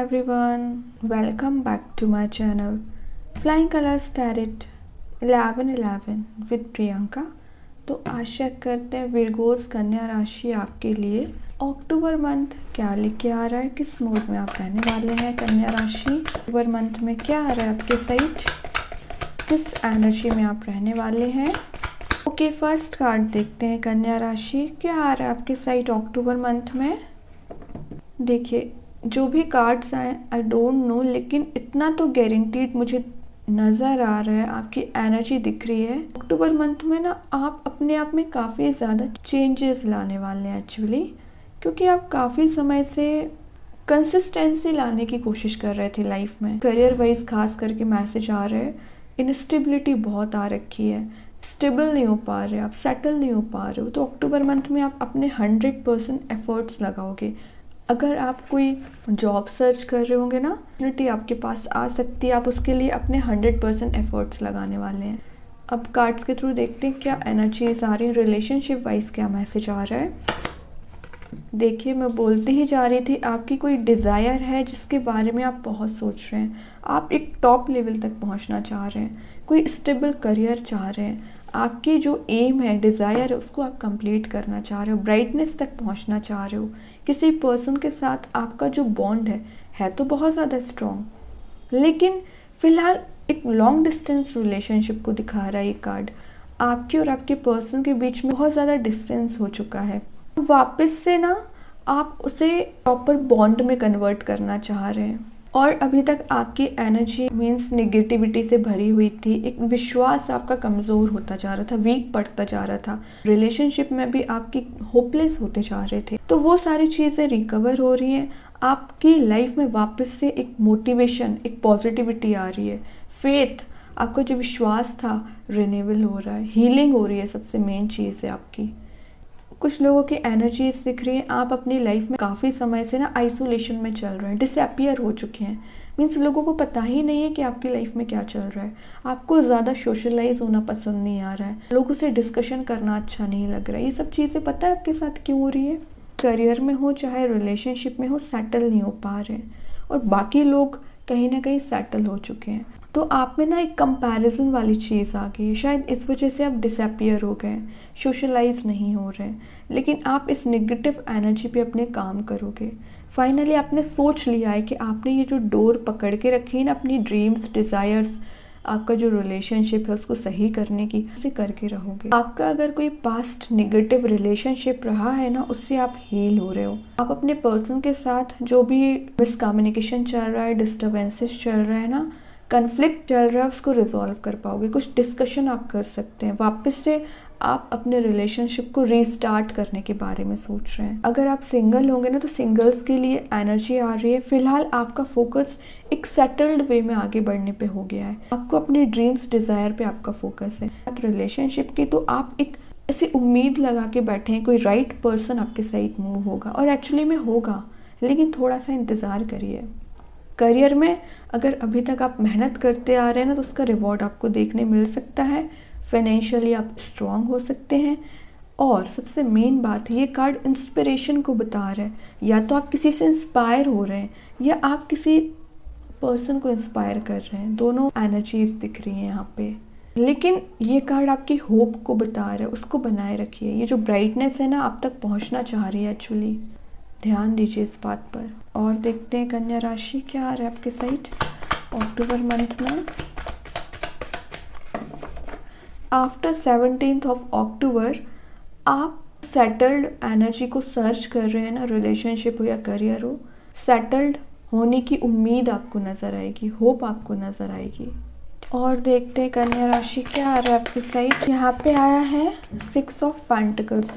everyone, welcome back to my channel Flying Colors Tarot 1111 with Priyanka. तो आशा करते हैं विर्गोस कन्या राशि आपके लिए अक्टूबर मंथ क्या लेके आ रहा है, किस मूड में आप रहने वाले हैं। कन्या राशि अक्टूबर मंथ में क्या आ रहा है आपके साइड, किस एनर्जी में आप रहने वाले हैं। ओके, फर्स्ट कार्ड देखते हैं कन्या राशि क्या आ रहा है आपके साइड अक्टूबर मंथ में। देखिए, जो भी कार्ड्स आए आई डोंट नो, लेकिन इतना तो गारंटीड मुझे नज़र आ रहा है, आपकी एनर्जी दिख रही है अक्टूबर मंथ में ना आप अपने आप में काफ़ी ज़्यादा चेंजेस लाने वाले हैं एक्चुअली, क्योंकि आप काफ़ी समय से कंसिस्टेंसी लाने की कोशिश कर रहे थे लाइफ में। करियर वाइज खास करके मैसेज आ रहे हैं, इनस्टेबिलिटी बहुत आ रखी है, स्टेबल नहीं हो पा रहे, आप सेटल नहीं हो पा रहे हो। तो अक्टूबर मंथ में आप अपने 100% एफर्ट्स लगाओगे। अगर आप कोई जॉब सर्च कर रहे होंगे ना, अपॉर्चुनिटी आपके पास आ सकती है, आप उसके लिए अपने 100% एफर्ट्स लगाने वाले हैं। अब कार्ड्स के थ्रू देखते हैं क्या एनर्जीज आ रही है, रिलेशनशिप वाइज क्या मैसेज आ रहा है। देखिए, मैं बोलती ही जा रही थी, आपकी कोई डिज़ायर है जिसके बारे में आप बहुत सोच रहे हैं, आप एक टॉप लेवल तक पहुंचना चाह रहे हैं, कोई स्टेबल करियर चाह रहे हैं, आपकी जो एम है, डिज़ायर है, उसको आप कंप्लीट करना चाह रहे हो, ब्राइटनेस तक पहुंचना चाह रहे हो। किसी पर्सन के साथ आपका जो बॉन्ड है तो बहुत ज़्यादा स्ट्रॉन्ग, लेकिन फ़िलहाल एक लॉन्ग डिस्टेंस रिलेशनशिप को दिखा रहा है ये कार्ड। आपके और आपके पर्सन के बीच में बहुत ज़्यादा डिस्टेंस हो चुका है, वापस से ना आप उसे प्रॉपर बॉन्ड में कन्वर्ट करना चाह रहे हैं। और अभी तक आपकी एनर्जी मीन्स नेगेटिविटी से भरी हुई थी, एक विश्वास आपका कमज़ोर होता जा रहा था, वीक पड़ता जा रहा था, रिलेशनशिप में भी आपकी होपलेस होते जा रहे थे। तो वो सारी चीज़ें रिकवर हो रही हैं, आपकी लाइफ में वापस से एक मोटिवेशन, एक पॉजिटिविटी आ रही है, फेथ, आपका जो विश्वास था रिन्यूअल हो रहा है, हीलिंग हो रही है। सबसे मेन चीज़ है आपकी कुछ लोगों की एनर्जीज दिख रही है, आप अपनी लाइफ में काफ़ी समय से ना आइसोलेशन में चल रहे हैं, डिसअपियर हो चुके हैं। मीन्स लोगों को पता ही नहीं है कि आपकी लाइफ में क्या चल रहा है, आपको ज़्यादा सोशलाइज होना पसंद नहीं आ रहा है, लोगों से डिस्कशन करना अच्छा नहीं लग रहा है। ये सब चीज़ें पता है आपके साथ क्यों हो रही है। करियर में हो चाहे रिलेशनशिप में हो, सेटल नहीं हो पा रहे हैं, और बाकी लोग कहीं ना कहीं सेटल हो चुके हैं। तो आप में ना एक कंपैरिजन वाली चीज़ आ गई है, शायद इस वजह से आप डिसअपियर हो गए, सोशलाइज नहीं हो रहे, लेकिन आप इस नेगेटिव एनर्जी पे अपने काम करोगे। फाइनली आपने सोच लिया है कि आपने ये जो डोर पकड़ के रखी है ना अपनी ड्रीम्स, डिज़ायर्स, आपका जो रिलेशनशिप है उसको सही करने की, उसे करके रहोगे। आपका अगर कोई पास्ट नेगेटिव रिलेशनशिप रहा है ना, उससे आप हील हो रहे हो। आप अपने पर्सन के साथ जो भी मिसकम्युनिकेशन चल रहा है, डिस्टर्बेंसेस चल रहा है ना, कन्फ्लिक्ट चल रहा है, उसको रिजॉल्व कर पाओगे। कुछ डिस्कशन आप कर सकते हैं, वापस से आप अपने रिलेशनशिप को रीस्टार्ट करने के बारे में सोच रहे हैं। अगर आप सिंगल होंगे ना, तो सिंगल्स के लिए एनर्जी आ रही है। फिलहाल आपका फोकस एक सेटल्ड वे में आगे बढ़ने पे हो गया है, आपको अपने ड्रीम्स, डिज़ायर पे आपका फोकस है। रिलेशनशिप की तो आप एक ऐसी उम्मीद लगा के बैठे हैं कोई राइट पर्सन आपके साइड मूव होगा, और एक्चुअली में होगा, लेकिन थोड़ा सा इंतज़ार करिए। करियर में अगर अभी तक आप मेहनत करते आ रहे हैं ना, तो उसका रिवॉर्ड आपको देखने मिल सकता है। फाइनेंशियली आप स्ट्रांग हो सकते हैं। और सबसे मेन बात, ये कार्ड इंस्पिरेशन को बता रहा है, या तो आप किसी से इंस्पायर हो रहे हैं या आप किसी पर्सन को इंस्पायर कर रहे हैं, दोनों एनर्जीज दिख रही हैं यहाँ पे। लेकिन ये कार्ड आपकी होप को बता रहा है, उसको बनाए रखिए। ये जो ब्राइटनेस है ना, आप तक पहुँचना चाह रही है एक्चुअली, ध्यान दीजिए इस बात पर। और देखते हैं कन्या राशि क्या आ रहा है आपके साइड अक्टूबर मंथ में। आफ्टर 17 अक्टूबर आप सेटल्ड एनर्जी को सर्च कर रहे हैं ना, रिलेशनशिप हो या करियर हो, सेटल्ड होने की उम्मीद आपको नज़र आएगी, होप आपको नज़र आएगी। और देखते हैं कन्या राशि क्या आ रहा है आपकी साइड। यहाँ पे आया है 6 ऑफ पेंटिकल्स।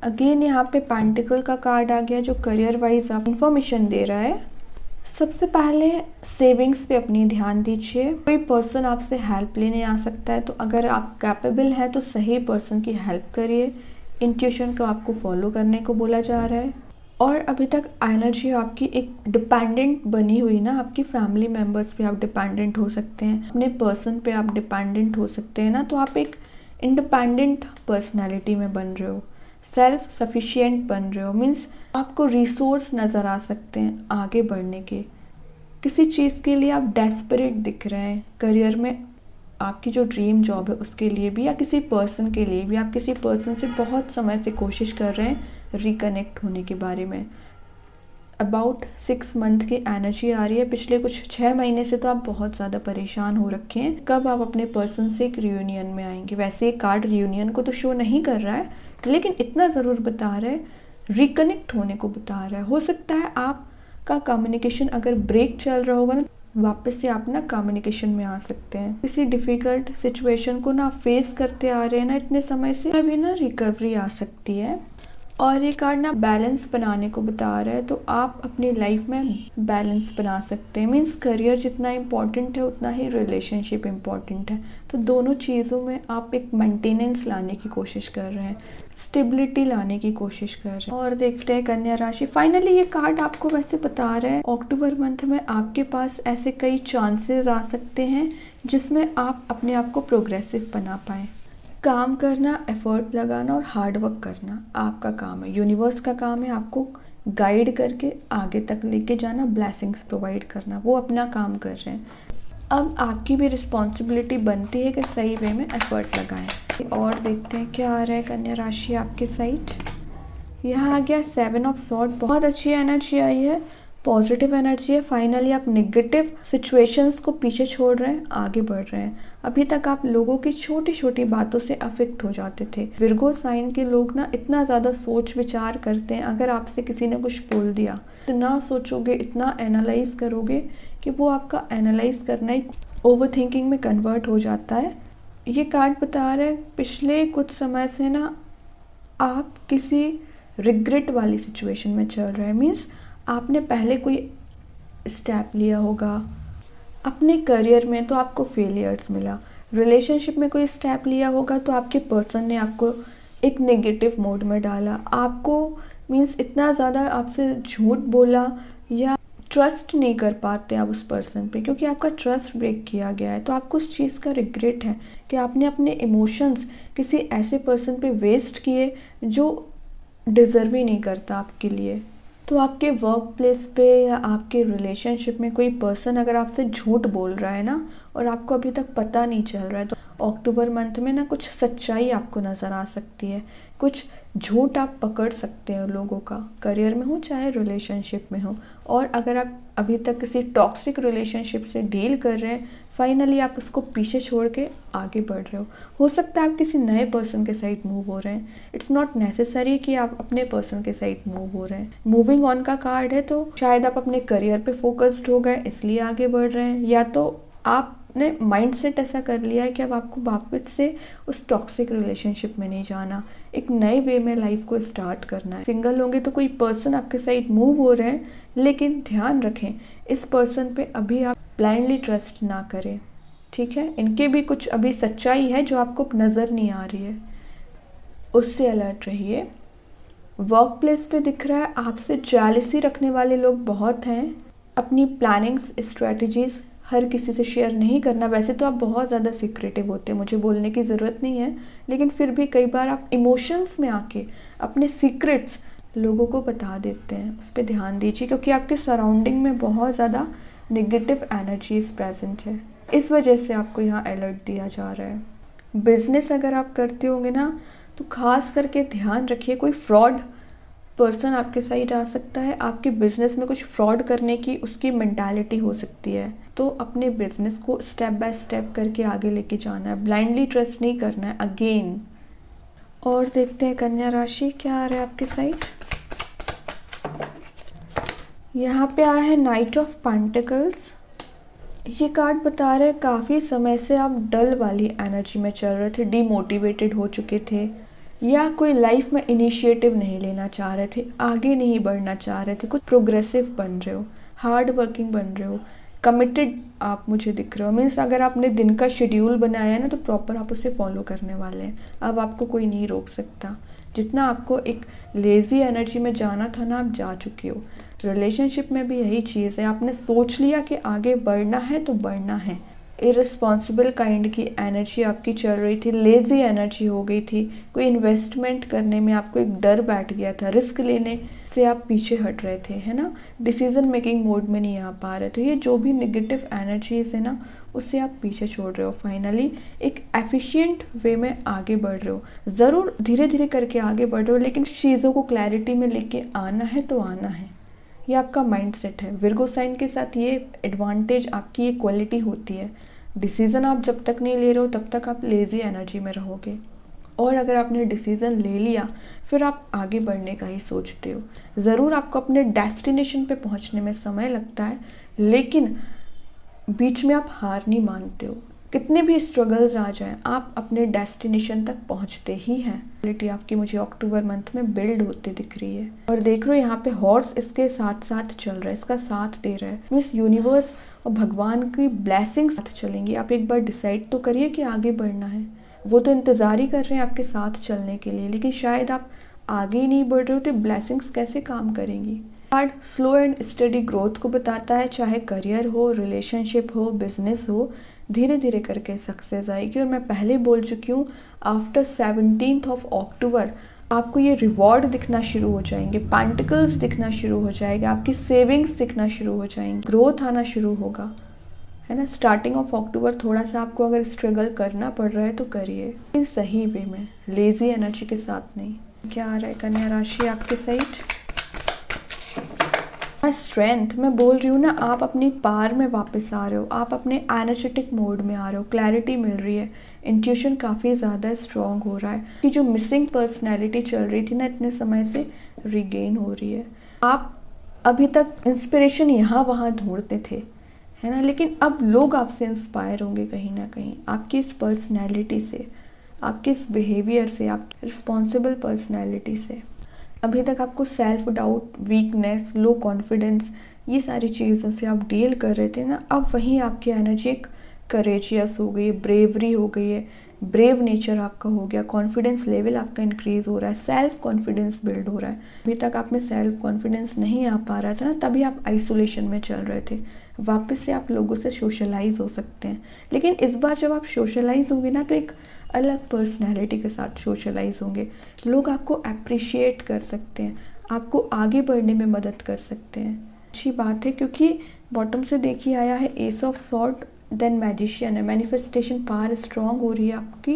अगेन यहाँ पे पेंटिकल का कार्ड आ गया, जो करियर वाइज आप इंफॉर्मेशन दे रहा है। सबसे पहले सेविंग्स पे अपनी ध्यान दीजिए। कोई पर्सन आपसे हेल्प लेने आ सकता है, तो अगर आप कैपेबल हैं तो सही पर्सन की हेल्प करिए। इंट्यूशन को आपको फॉलो करने को बोला जा रहा है। और अभी तक एनर्जी आपकी एक डिपेंडेंट बनी हुई ना, आपकी फैमिली मेम्बर्स पे आप डिपेंडेंट हो सकते हैं, अपने पर्सन पे आप डिपेंडेंट हो सकते हैं ना, तो आप एक इंडिपेंडेंट पर्सनैलिटी में बन रहे हो, सेल्फ सफिशिएंट बन रहे हो। मीन्स आपको रिसोर्स नज़र आ सकते हैं आगे बढ़ने के, किसी चीज़ के लिए आप डेस्परेट दिख रहे हैं, करियर में आपकी जो ड्रीम जॉब है उसके लिए भी, या किसी पर्सन के लिए भी। आप किसी पर्सन से बहुत समय से कोशिश कर रहे हैं रिकनेक्ट होने के बारे में। अबाउट 6 मंथ की एनर्जी आ रही है। पिछले कुछ 6 महीने से तो आप बहुत ज़्यादा परेशान हो रखे हैं। कब आप अपने पर्सन से एक रियूनियन में आएंगे? वैसे ये कार्ड रियूनियन को तो शो नहीं कर रहा है, लेकिन इतना ज़रूर बता रहा है, रिकनेक्ट होने को बता रहा है। हो सकता है आपका कम्युनिकेशन अगर ब्रेक चल रहा होगा ना, वापस से आप ना कम्युनिकेशन में आ सकते हैं। किसी डिफ़िकल्ट सिचुएशन को ना फेस करते आ रहे हैं ना इतने समय से, अभी ना रिकवरी आ सकती है। और ये कार्ड ना बैलेंस बनाने को बता रहा है, तो आप अपनी लाइफ में बैलेंस बना सकते हैं। मीन्स करियर जितना इम्पॉर्टेंट है उतना ही रिलेशनशिप इम्पॉर्टेंट है। तो दोनों चीज़ों में आप एक मेंटेनेंस लाने की कोशिश कर रहे हैं, स्टेबिलिटी लाने की कोशिश कर रहे हैं। और देखते हैं कन्या राशि। फाइनली ये कार्ड आपको वैसे बता रहा है अक्टूबर मंथ में आपके पास ऐसे कई चांसेस आ सकते हैं जिसमें आप अपने आप को प्रोग्रेसिव बना पाएँ। काम करना, एफर्ट लगाना और हार्ड वर्क करना आपका काम है। यूनिवर्स का काम है आपको गाइड करके आगे तक लेके जाना, ब्लेसिंग्स प्रोवाइड करना। वो अपना काम कर रहे हैं। अब आपकी भी रिस्पॉन्सिबिलिटी बनती है कि सही वे में एफर्ट लगाएं। और देखते हैं क्या आ रहा है कन्या राशि आपके साइड। यहाँ आ गया 7 ऑफ सॉर्ड। बहुत अच्छी एनर्जी आई है, पॉजिटिव एनर्जी है। फाइनली आप नेगेटिव सिचुएशंस को पीछे छोड़ रहे हैं, आगे बढ़ रहे हैं। अभी तक आप लोगों की छोटी छोटी बातों से अफेक्ट हो जाते थे। विर्गो साइन के लोग ना इतना ज़्यादा सोच विचार करते हैं। अगर आपसे किसी ने कुछ बोल दिया, इतना सोचोगे, इतना एनालाइज करोगे कि वो आपका एनालाइज करना ही ओवर थिंकिंग में कन्वर्ट हो जाता है। ये कार्ड बता रहा है पिछले कुछ समय से ना आप किसी रिग्रेट वाली सिचुएशन में चल रहे हैं। मीन्स आपने पहले कोई स्टेप लिया होगा अपने करियर में तो आपको फेलियर्स मिला। रिलेशनशिप में कोई स्टेप लिया होगा तो आपके पर्सन ने आपको एक नेगेटिव मोड में डाला। आपको मीन्स इतना ज़्यादा आपसे झूठ बोला या ट्रस्ट नहीं कर पाते आप उस पर्सन पे, क्योंकि आपका ट्रस्ट ब्रेक किया गया है। तो आपको उस चीज़ का रिग्रेट है कि आपने अपने इमोशंस किसी ऐसे पर्सन पे वेस्ट किए जो डिज़र्व ही नहीं करता आपके लिए। तो आपके वर्क प्लेस पे या आपके रिलेशनशिप में कोई पर्सन अगर आपसे झूठ बोल रहा है ना और आपको अभी तक पता नहीं चल रहा है, तो अक्टूबर मंथ में ना कुछ सच्चाई आपको नज़र आ सकती है। कुछ झूठ आप पकड़ सकते हैं लोगों का, करियर में हो चाहे रिलेशनशिप में हो। और अगर आप अभी तक किसी टॉक्सिक रिलेशनशिप से डील कर रहे हैं, फाइनली आप उसको पीछे छोड़ के आगे बढ़ रहे हो सकता है आप किसी नए पर्सन के साइड मूव हो रहे हैं। इट्स नॉट नेसेसरी कि आप अपने पर्सन के साइड मूव हो रहे हैं। मूविंग ऑन का कार्ड है, तो शायद आप अपने करियर पे फोकस्ड हो गए इसलिए आगे बढ़ रहे हैं, या तो आपने माइंडसेट ऐसा कर लिया है कि अब आपको वापस से उस टॉक्सिक रिलेशनशिप में नहीं जाना, एक नए वे में लाइफ को स्टार्ट करना है। सिंगल होंगे तो कोई पर्सन आपके साइड मूव हो रहे हैं, लेकिन ध्यान रखें इस पर्सन पे अभी आप ब्लाइंडली ट्रस्ट ना करें, ठीक है। इनके भी कुछ अभी सच्चाई है जो आपको नज़र नहीं आ रही है, उससे अलर्ट रहिए। वर्क प्लेस पे दिख रहा है आपसे जेलसी रखने वाले लोग बहुत हैं। अपनी प्लानिंग्स, स्ट्रेटजीज हर किसी से शेयर नहीं करना। वैसे तो आप बहुत ज़्यादा सीक्रेटिव होते हैं, मुझे बोलने की ज़रूरत नहीं है, लेकिन फिर भी कई बार आप इमोशंस में आके अपने सीक्रेट्स लोगों को बता देते हैं। उस पर ध्यान दीजिए, क्योंकि आपके सराउंडिंग में बहुत ज़्यादा नेगेटिव एनर्जीज प्रेजेंट है। इस वजह से आपको यहाँ अलर्ट दिया जा रहा है। बिजनेस अगर आप करते होंगे ना, तो खास करके ध्यान रखिए कोई फ्रॉड पर्सन आपके साइड आ सकता है। आपके बिजनेस में कुछ फ्रॉड करने की उसकी मेंटालिटी हो सकती है। तो अपने बिजनेस को स्टेप बाय स्टेप करके आगे लेके जाना है, ब्लाइंडली ट्रस्ट नहीं करना है अगेन। और देखते हैं कन्या राशि क्या आ रहा है आपके साइड। यहाँ पे आया है नाइट ऑफ पेंटिकल्स। ये कार्ड बता रहे हैं काफ़ी समय से आप डल वाली एनर्जी में चल रहे थे, डीमोटिवेटेड हो चुके थे, या कोई लाइफ में इनिशिएटिव नहीं लेना चाह रहे थे, आगे नहीं बढ़ना चाह रहे थे। कुछ प्रोग्रेसिव बन रहे हो, हार्ड वर्किंग बन रहे हो, कमिटेड आप मुझे दिख रहे हो। मीन्स अगर आपने दिन का शेड्यूल बनाया है ना, तो प्रॉपर आप उसे फॉलो करने वाले हैं। अब आपको कोई नहीं रोक सकता। जितना आपको एक लेज़ी एनर्जी में जाना था ना, आप जा चुके हो। रिलेशनशिप में भी यही चीज़ है, आपने सोच लिया कि आगे बढ़ना है तो बढ़ना है, इररिस्पॉन्सिबल काइंड की एनर्जी आपकी चल रही थी, लेज़ी एनर्जी हो गई थी, कोई इन्वेस्टमेंट करने में आपको एक डर बैठ गया था, रिस्क लेने से आप पीछे हट रहे थे, है ना, डिसीजन मेकिंग मोड में नहीं आ पा रहे। तो ये जो भी नेगेटिव एनर्जीज है ना, उससे आप पीछे छोड़ रहे हो। फाइनली एक एफिशिएंट वे में आगे बढ़ रहे हो, ज़रूर धीरे धीरे करके आगे बढ़ रहे हो, लेकिन चीज़ों को क्लैरिटी में लेके आना है तो आना है। ये आपका माइंडसेट है। विर्गो साइन के साथ ये एडवांटेज, आपकी ये क्वालिटी होती है। डिसीज़न आप जब तक नहीं ले रहे हो तब तक आप लेज़ी एनर्जी में रहोगे, और अगर आपने डिसीज़न ले लिया फिर आप आगे बढ़ने का ही सोचते हो। ज़रूर आपको अपने डेस्टिनेशन पे पहुंचने में समय लगता है, लेकिन बीच में आप हार नहीं मानते हो। कितने भी स्ट्रगल्स आ जाएं, आप अपने डेस्टिनेशन तक पहुंचते ही हैं। क्वालिटी आपकी मुझे अक्टूबर मंथ में बिल्ड होती दिख रही है। और देख रहे हो यहाँ पे हॉर्स इसके साथ साथ चल रहा है, इसका साथ दे रहा है। मीन्स यूनिवर्स और भगवान की ब्लेसिंग्स साथ चलेंगी। आप एक बार डिसाइड तो करिए कि आगे बढ़ना है। वो तो इंतज़ार ही कर रहे हैं आपके साथ चलने के लिए, लेकिन शायद आप आगे ही नहीं बढ़ रहे हो तो ब्लेसिंग्स कैसे काम करेंगी। Card slow and study growth को बताता है। चाहे करियर हो, रिलेशनशिप हो, बिजनेस हो, धीरे धीरे करके सक्सेस आएगी। और मैं पहले बोल चुकी हूँ, आफ्टर 17th of October आपको ये रिवॉर्ड दिखना शुरू हो जाएंगे, पेंटिकल्स दिखना शुरू हो जाएगा, आपकी सेविंग्स दिखना शुरू हो जाएंगी, ग्रोथ आना शुरू होगा, है ना। स्टार्टिंग ऑफ अक्टूबर थोड़ा सा आपको अगर स्ट्रगल करना पड़ रहा है तो करिए, सही वे में, लेजी एनर्जी के साथ नहीं। क्या आ रहा है कन्या राशि आपके साइड? स्ट्रेंथ, मैं बोल रही हूँ ना, आप अपनी पार में वापस आ रहे हो, आप अपने एनर्जेटिक मोड में आ रहे हो, क्लैरिटी मिल रही है, इंट्यूशन काफ़ी ज़्यादा स्ट्रॉन्ग हो रहा है कि जो मिसिंग पर्सनैलिटी चल रही थी ना इतने समय से, रिगेन हो रही है। आप अभी तक इंस्पिरेशन यहाँ वहाँ ढूंढते थे, है ना, लेकिन अब लोग आपसे इंस्पायर होंगे कहीं ना कहीं, आपकी इस पर्सनैलिटी से, आपके इस बिहेवियर से, आपकी रिस्पॉन्सिबल पर्सनैलिटी से। अभी तक आपको self doubt, weakness, low confidence, ये सारी चीज़ों से आप डील कर रहे थे ना, अब वहीं आपकी एनर्जी एक करेजियस हो गई है, ब्रेवरी हो गई है, ब्रेव नेचर आपका हो गया, कॉन्फिडेंस लेवल आपका इंक्रीज़ हो रहा है, सेल्फ कॉन्फिडेंस बिल्ड हो रहा है। अभी तक आप में सेल्फ कॉन्फिडेंस नहीं आ पा रहा था ना, तभी आप आइसोलेशन में चल रहे थे। वापस से आप लोगों से सोशलाइज हो सकते हैं, लेकिन इस बार जब आप सोशलाइज होंगे ना तो एक अलग पर्सनैलिटी के साथ सोशलाइज होंगे। लोग आपको अप्रिशिएट कर सकते हैं, आपको आगे बढ़ने में मदद कर सकते हैं। अच्छी बात है, क्योंकि बॉटम से देखिए आया है ace of swords, then magician है। मैनिफेस्टेशन पावर स्ट्रॉन्ग हो रही है आपकी।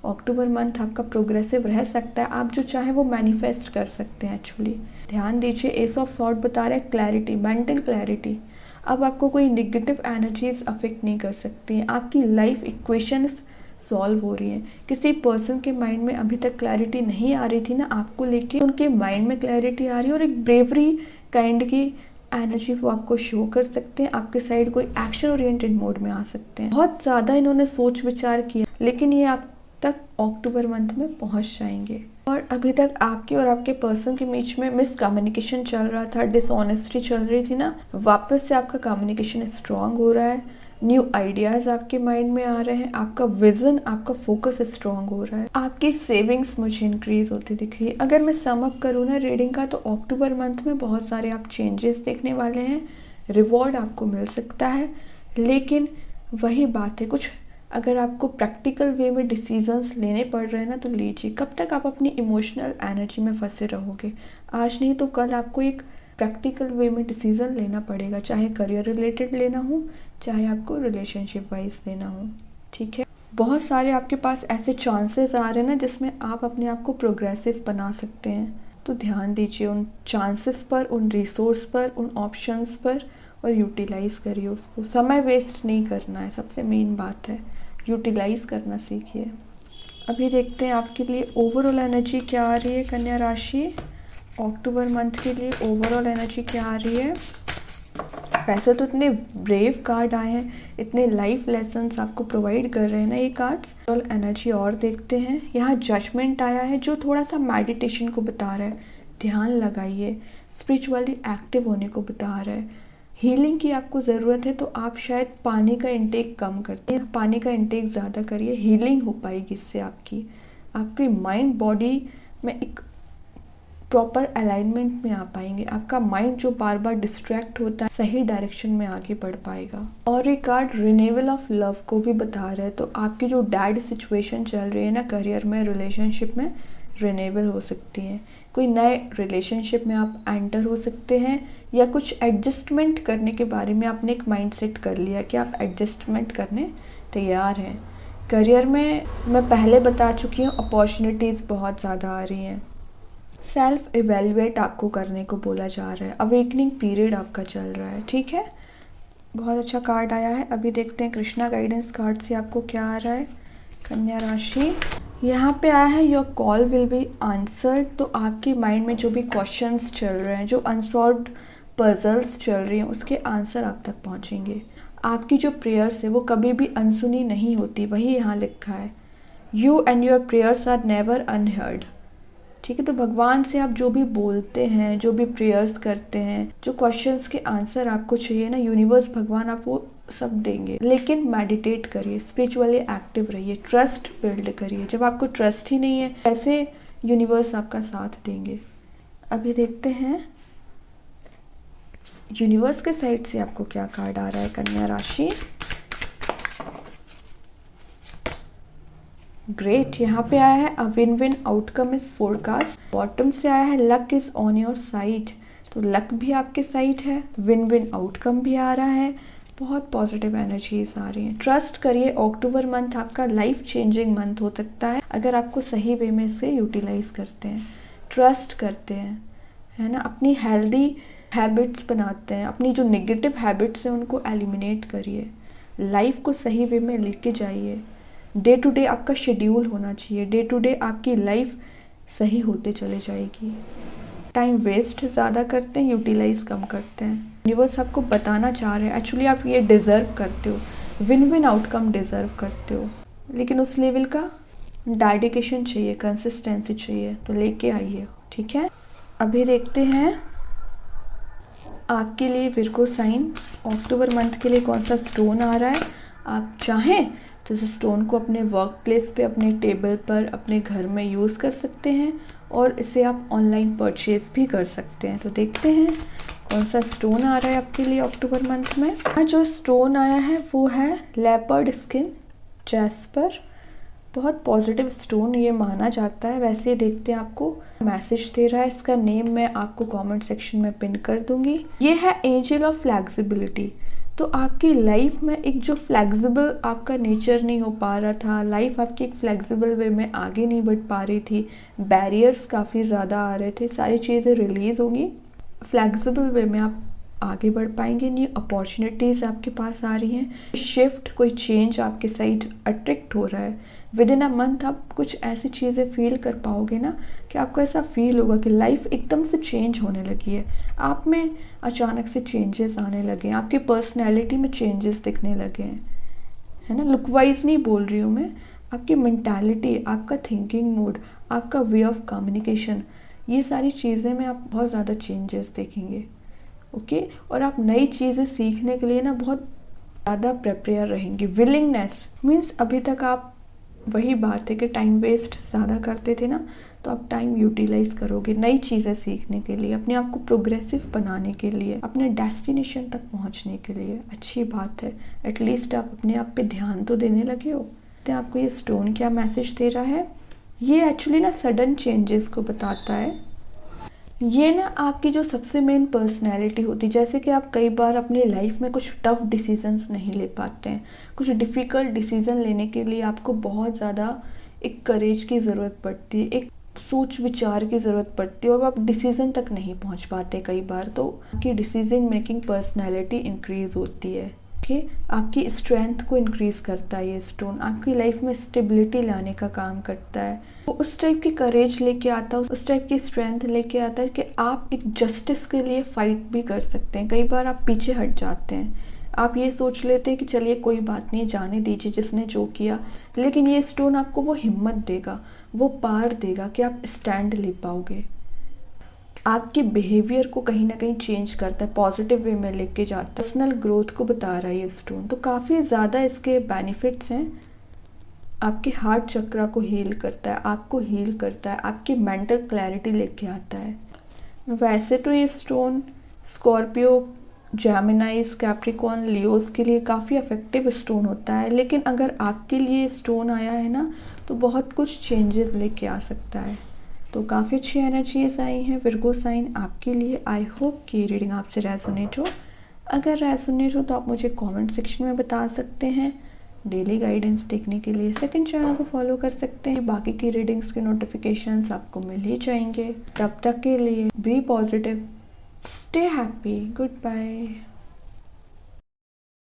अक्टूबर मंथ आपका प्रोग्रेसिव रह सकता है, आप जो चाहे वो मैनिफेस्ट कर सकते हैं। एक्चुअली ध्यान दीजिए, एस ऑफ सॉर्ड बता रहा है क्लैरिटी, मेंटल क्लैरिटी। अब आपको कोई नेगेटिव एनर्जीज अफेक्ट नहीं कर सकती हैं, आपकी लाइफ इक्वेशंस सॉल्व हो रही है। किसी पर्सन के माइंड में अभी तक क्लैरिटी नहीं आ रही थी ना आपको लेके, उनके माइंड में क्लैरिटी आ रही है, और एक ब्रेवरी काइंड की एनर्जी वो आपको शो कर सकते हैं। आपके साइड कोई एक्शन ओरिएंटेड मोड में आ सकते हैं। बहुत ज़्यादा इन्होंने सोच विचार किया, लेकिन ये आप तक अक्टूबर मंथ में पहुंच जाएंगे। और अभी तक आपके और आपके पर्सन के बीच में मिसकम्युनिकेशन चल रहा था, डिसऑनेस्टी चल रही थी ना, वापस से आपका कम्युनिकेशन स्ट्रांग हो रहा है, न्यू आइडियाज़ आपके माइंड में आ रहे हैं, आपका विजन, आपका फोकस स्ट्रांग हो रहा है, आपकी सेविंग्स मुझे इंक्रीज होती दिख रही है। अगर मैं सम अप करूँ ना रीडिंग का, तो अक्टूबर मंथ में बहुत सारे आप चेंजेस देखने वाले हैं, रिवॉर्ड आपको मिल सकता है, लेकिन वही बात है, कुछ अगर आपको प्रैक्टिकल वे में डिसीजंस लेने पड़ रहे हैं ना तो लीजिए। कब तक आप अपनी इमोशनल एनर्जी में फंसे रहोगे? आज नहीं तो कल आपको एक प्रैक्टिकल वे में डिसीजन लेना पड़ेगा, चाहे करियर रिलेटेड लेना हो, चाहे आपको रिलेशनशिप वाइज लेना हो, ठीक है। बहुत सारे आपके पास ऐसे चांसेस आ रहे हैं ना जिसमें आप अपने आप को प्रोग्रेसिव बना सकते हैं, तो ध्यान दीजिए उन चांसेस पर, उन रिसोर्स पर, उन ऑप्शंस पर, और यूटिलाइज़ करिए उसको। समय वेस्ट नहीं करना है, सबसे मेन बात है, यूटिलाइज़ करना सीखिए। अभी देखते हैं आपके लिए ओवरऑल एनर्जी क्या आ रही है कन्या राशि। अक्टूबर मंथ के लिए ओवरऑल एनर्जी क्या आ रही है? वैसे तो इतने ब्रेव कार्ड आए हैं, इतने लाइफ लेसन्स आपको प्रोवाइड कर रहे हैं ना ये कार्ड्स। ओवरऑल एनर्जी और देखते हैं। यहाँ जजमेंट आया है जो थोड़ा सा मेडिटेशन को बता रहा है, ध्यान लगाइए, स्पिरिचुअली एक्टिव होने को बता रहा है। हीलिंग की आपको ज़रूरत है तो आप शायद पानी का इंटेक कम करते हैं, पानी का इंटेक ज़्यादा करिए, हीलिंग हो पाएगी इससे। आपकी माइंड बॉडी में एक प्रॉपर अलाइनमेंट में आ पाएंगे। आपका माइंड जो बार बार डिस्ट्रैक्ट होता है सही डायरेक्शन में आगे बढ़ पाएगा। और ये कार्ड रिन्यूअल ऑफ लव को भी बता रहा है। तो आपकी जो डैड सिचुएशन चल रही है ना करियर में, रिलेशनशिप में, रिन्यूअल हो सकती है। कोई नए रिलेशनशिप में आप एंटर हो सकते हैं, या कुछ एडजस्टमेंट करने के बारे में आपने एक माइंडसेट कर लिया कि आप एडजस्टमेंट करने तैयार हैं। करियर में मैं पहले बता चुकी हूँ, अपॉर्चुनिटीज़ बहुत ज़्यादा आ रही हैं। सेल्फ इवेल्युएट आपको करने को बोला जा रहा है। अवेकनिंग पीरियड आपका चल रहा है, ठीक है। बहुत अच्छा कार्ड आया है। अभी देखते हैं कृष्णा गाइडेंस कार्ड से आपको क्या आ रहा है। कन्या राशि, यहाँ पे आया है your call will be answered. तो आपके माइंड में जो भी क्वेश्चंस चल रहे हैं, जो अनसॉल्व्ड पजल्स चल रही हैं, उसके आंसर आप तक पहुँचेंगे। आपकी जो प्रेयर्स है वो कभी भी अनसुनी नहीं होती, वही यहाँ लिखा है। You and your prayers are never unheard, ठीक है। तो भगवान से आप जो भी बोलते हैं, जो भी प्रेयर्स करते हैं, जो क्वेश्चंस के आंसर आपको चाहिए ना, यूनिवर्स भगवान आपको सब देंगे। लेकिन मेडिटेट करिए, स्पिरिचुअली एक्टिव रहिए, ट्रस्ट बिल्ड करिए। जब आपको ट्रस्ट ही नहीं है, कैसे यूनिवर्स आपका साथ देंगे। अभी देखते हैं यूनिवर्स के साइड से आपको क्या कार्ड आ रहा है कन्या राशि। ग्रेट, यहाँ पे आया है a win win outcome is forecast. Bottom से आया है luck is on your side. तो लक भी आपके साइड है, विन विन आउटकम भी आ रहा है, बहुत पॉजिटिव एनर्जीज आ रही हैं। ट्रस्ट करिए, अक्टूबर मंथ आपका लाइफ चेंजिंग मंथ हो सकता है अगर आपको सही वे में इसे यूटिलाइज करते हैं, ट्रस्ट करते हैं, है ना। अपनी हेल्दी हैबिट्स बनाते हैं, अपनी जो नेगेटिव हैबिट्स हैं उनको एलिमिनेट करिए, लाइफ को सही वे में लेके जाइए। डे टू डे आपका शेड्यूल होना चाहिए, डे टू डे आपकी लाइफ सही होते चले जाएगी। टाइम वेस्ट ज़्यादा करते हैं, यूटिलाइज कम करते हैं। यूनिवर्स आपको बताना चाह रहे हैं एक्चुअली आप ये डिज़र्व करते हो, विन विन आउटकम डिज़र्व करते हो, लेकिन उस लेवल का डेडिकेशन चाहिए, कंसिस्टेंसी चाहिए, तो लेके आइए, ठीक है। अभी देखते हैं आपके लिए विर्गो साइन अक्टूबर मंथ के लिए कौन सा स्टोन आ रहा है। आप चाहें तो इस स्टोन को अपने वर्क प्लेस पे, अपने टेबल पर, अपने घर में यूज़ कर सकते हैं, और इसे आप ऑनलाइन परचेज भी कर सकते हैं। तो देखते हैं कौन सा स्टोन आ रहा है आपके लिए अक्टूबर मंथ में। जो स्टोन आया है वो है लेपर्ड स्किन जैस्पर। बहुत पॉजिटिव स्टोन ये माना जाता है। वैसे देखते हैं आपको मैसेज दे रहा है, इसका नेम मैं आपको कमेंट सेक्शन में पिन कर दूंगी। ये है एंजल ऑफ फ्लेक्सिबिलिटी। तो आपकी लाइफ में एक जो फ्लेक्सिबल आपका नेचर नहीं हो पा रहा था, लाइफ आपकी एक फ्लेक्सिबल वे में आगे नहीं बढ़ पा रही थी, बैरियर्स काफ़ी ज़्यादा आ रहे थे, सारी चीज़ें रिलीज़ होंगी, फ्लेक्सिबल वे में आप आगे बढ़ पाएंगे। न्यू अपॉर्चुनिटीज़ आपके पास आ रही हैं, शिफ्ट, कोई चेंज आपके साइड अट्रैक्ट हो रहा है। विद इन अ मंथ आप कुछ ऐसी चीज़ें फील कर पाओगे ना कि आपको ऐसा फील होगा कि लाइफ एकदम से चेंज होने लगी है, आप में अचानक से चेंजेस आने लगे हैं, आपकी पर्सनैलिटी में चेंजेस दिखने लगे हैं, है ना। लुक वाइज नहीं बोल रही हूँ मैं, आपकी मेंटालिटी, आपका थिंकिंग मोड, आपका वे ऑफ कम्युनिकेशन, ये सारी चीज़ें में आप बहुत ज़्यादा चेंजेस देखेंगे, ओके। और आप नई चीज़ें सीखने के लिए ना बहुत ज़्यादा प्रिपेयर रहेंगे। विलिंगनेस मीन्स अभी तक आप वही बात है कि टाइम वेस्ट ज़्यादा करते थे ना, तो आप टाइम यूटिलाइज करोगे नई चीज़ें सीखने के लिए, अपने आप को प्रोग्रेसिव बनाने के लिए, अपने डेस्टिनेशन तक पहुंचने के लिए। अच्छी बात है, एटलीस्ट आप अपने आप पे ध्यान तो देने लगे हो। तो आपको ये स्टोन क्या मैसेज दे रहा है, ये एक्चुअली ना सडन चेंजेस को बताता है। ये ना आपकी जो सबसे मेन पर्सनैलिटी होती है, जैसे कि आप कई बार अपनी लाइफ में कुछ टफ डिसीजंस नहीं ले पाते हैं, कुछ डिफ़िकल्ट डिसीज़न लेने के लिए आपको बहुत ज़्यादा एक करेज की ज़रूरत पड़ती है, एक सोच विचार की ज़रूरत पड़ती है, और आप डिसीज़न तक नहीं पहुंच पाते कई बार। तो आपकी डिसीजन मेकिंग पर्सनैलिटी इंक्रीज़ होती है, ओके। आपकी स्ट्रेंथ को इंक्रीज़ करता है ये स्टोन, आपकी लाइफ में स्टेबिलिटी लाने का काम करता है। वो उस टाइप की करेज लेके आता है, उस टाइप की स्ट्रेंथ लेके आता है कि आप एक जस्टिस के लिए फाइट भी कर सकते हैं। कई बार आप पीछे हट जाते हैं, आप ये सोच लेते हैं कि चलिए कोई बात नहीं, जाने दीजिए जिसने जो किया, लेकिन ये स्टोन आपको वो हिम्मत देगा, वो पार देगा कि आप स्टैंड ले पाओगे। आपके बिहेवियर को कहीं ना कहीं चेंज करता है, पॉजिटिव वे में लेके जाता है, पर्सनल ग्रोथ को बता रहा है ये स्टोन। तो काफ़ी ज़्यादा इसके बेनिफिट्स हैं। आपके हार्ट चक्रा को हील करता है, आपको हील करता है, आपकी मेंटल क्लैरिटी लेके आता है। वैसे तो ये स्टोन स्कॉर्पियो, जेमिनाइज, कैप्रिकॉर्न, लियोस के लिए काफ़ी इफ़ेक्टिव स्टोन होता है, लेकिन अगर आपके लिए स्टोन आया है ना तो बहुत कुछ चेंजेस लेके आ सकता है। तो काफ़ी अच्छी एनर्जीज आई हैं विर्गो साइन आपके लिए। आई होप कि रीडिंग आपसे रेजोनेट हो। अगर रेजोनेट हो तो आप मुझे कमेंट सेक्शन में बता सकते हैं। डेली गाइडेंस देखने के लिए सेकंड चैनल को फॉलो कर सकते हैं। बाकी की रीडिंग्स के नोटिफिकेशंस आपको मिल ही जाएंगे। तब तक के लिए be positive, stay happy, good bye.